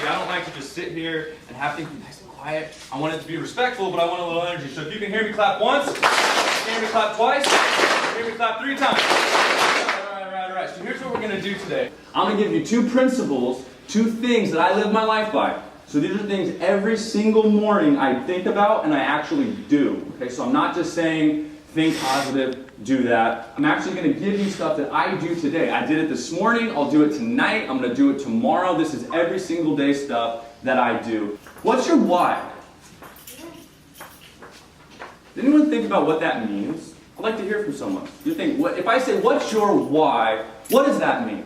I don't like to just sit here and have things be nice and quiet. I want it to be respectful, but I want a little energy. So if you can hear me clap once, hear me clap twice, hear me clap 3 times. All right. So here's what we're going to do today. I'm going to give you 2 principles, 2 things that I live my life by. So these are things every single morning I think about and I actually do. Okay, so I'm not just saying think positive, do that. I'm actually going to give you stuff that I do today. I did it this morning, I'll do it tonight, I'm going to do it tomorrow. This is every single day stuff that I do. What's your why? Did anyone think about what that means? I'd like to hear from someone. You think, if I say, what's your why, what does that mean?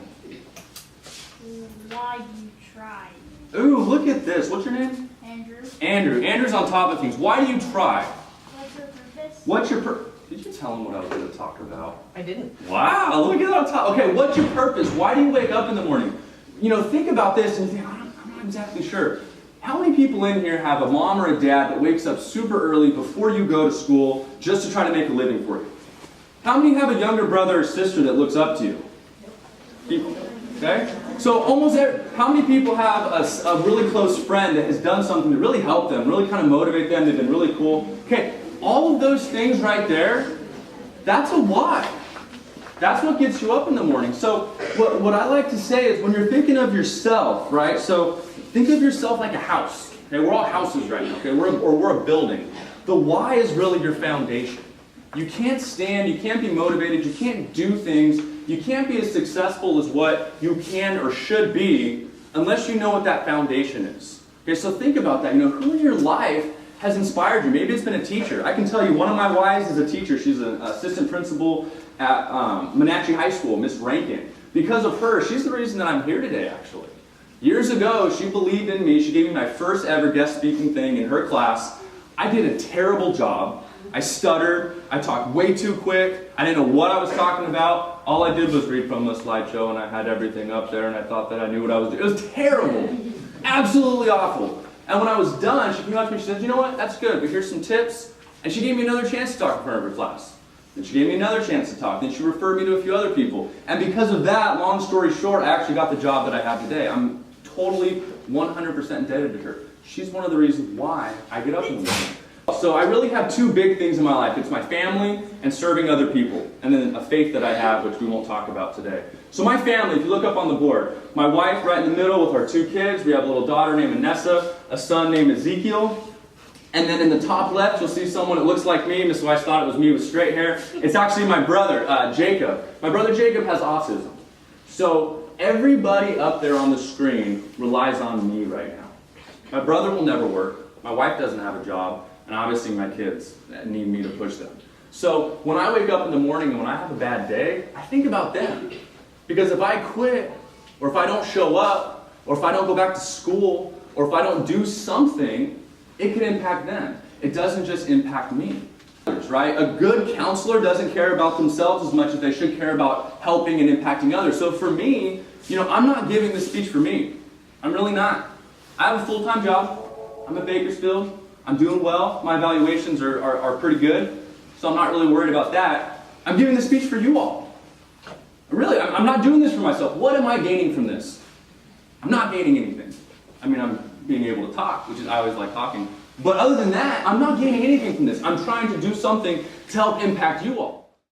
Why you try. Ooh, look at this. What's your name? Andrew. Andrew. Andrew's on top of things. Why do you try? What's your purpose? What's your purpose? Did you tell him what I was going to talk about? I didn't. Wow, look at that on top. Okay, what's your purpose? Why do you wake up in the morning? You know, think about this and think, I'm not exactly sure. How many people in here have a mom or a dad that wakes up super early before you go to school just to try to make a living for you? How many have a younger brother or sister that looks up to you? People. Okay? So how many people have a really close friend that has done something to really help them, really kind of motivate them, they've been really cool? Okay, all of those things right there, that's a why. That's what gets you up in the morning. So what I like to say is when you're thinking of yourself, right? So think of yourself like a house. Okay, we're all houses right now, okay? We're a building. The why is really your foundation. You can't stand, you can't be motivated, you can't do things, you can't be as successful as what you can or should be unless you know what that foundation is. Okay, so think about that. You know, who in your life has inspired you? Maybe it's been a teacher. I can tell you one of my whys is a teacher. She's an assistant principal at Menachie High School, Miss Rankin. Because of her, she's the reason that I'm here today, actually. Years ago, she believed in me. She gave me my first ever guest speaking thing in her class. I did a terrible job. I stuttered, I talked way too quick, I didn't know what I was talking about. All I did was read from the slideshow and I had everything up there and I thought that I knew what I was doing. It was terrible, absolutely awful. And when I was done, she came up to me and she said, you know what, that's good, but here's some tips. And she gave me another chance to talk in front of her class. Then she gave me another chance to talk. Then she referred me to a few other people. And because of that, long story short, I actually got the job that I have today. I'm totally 100% indebted to her. She's one of the reasons why I get up in the morning. So I really have 2 big things in my life. It's my family and serving other people. And then a faith that I have, which we won't talk about today. So my family, if you look up on the board, my wife right in the middle with our 2 kids. We have a little daughter named Anessa, a son named Ezekiel. And then in the top left, you'll see someone that looks like me. Miss Weiss thought it was me with straight hair. It's actually my brother, Jacob. My brother Jacob has autism. So everybody up there on the screen relies on me right now. My brother will never work. My wife doesn't have a job. And obviously my kids need me to push them. So when I wake up in the morning and when I have a bad day, I think about them. Because if I quit, or if I don't show up, or if I don't go back to school, or if I don't do something, it can impact them. It doesn't just impact me. Right? A good counselor doesn't care about themselves as much as they should care about helping and impacting others. So for me, you know, I'm not giving this speech for me. I'm really not. I have a full-time job. I'm at Bakersfield. I'm doing well. My evaluations are pretty good, so I'm not really worried about that. I'm giving this speech for you all. Really, I'm not doing this for myself. What am I gaining from this? I'm not gaining anything. I mean, I'm being able to talk, which is, I always like talking. But other than that, I'm not gaining anything from this. I'm trying to do something to help impact you all.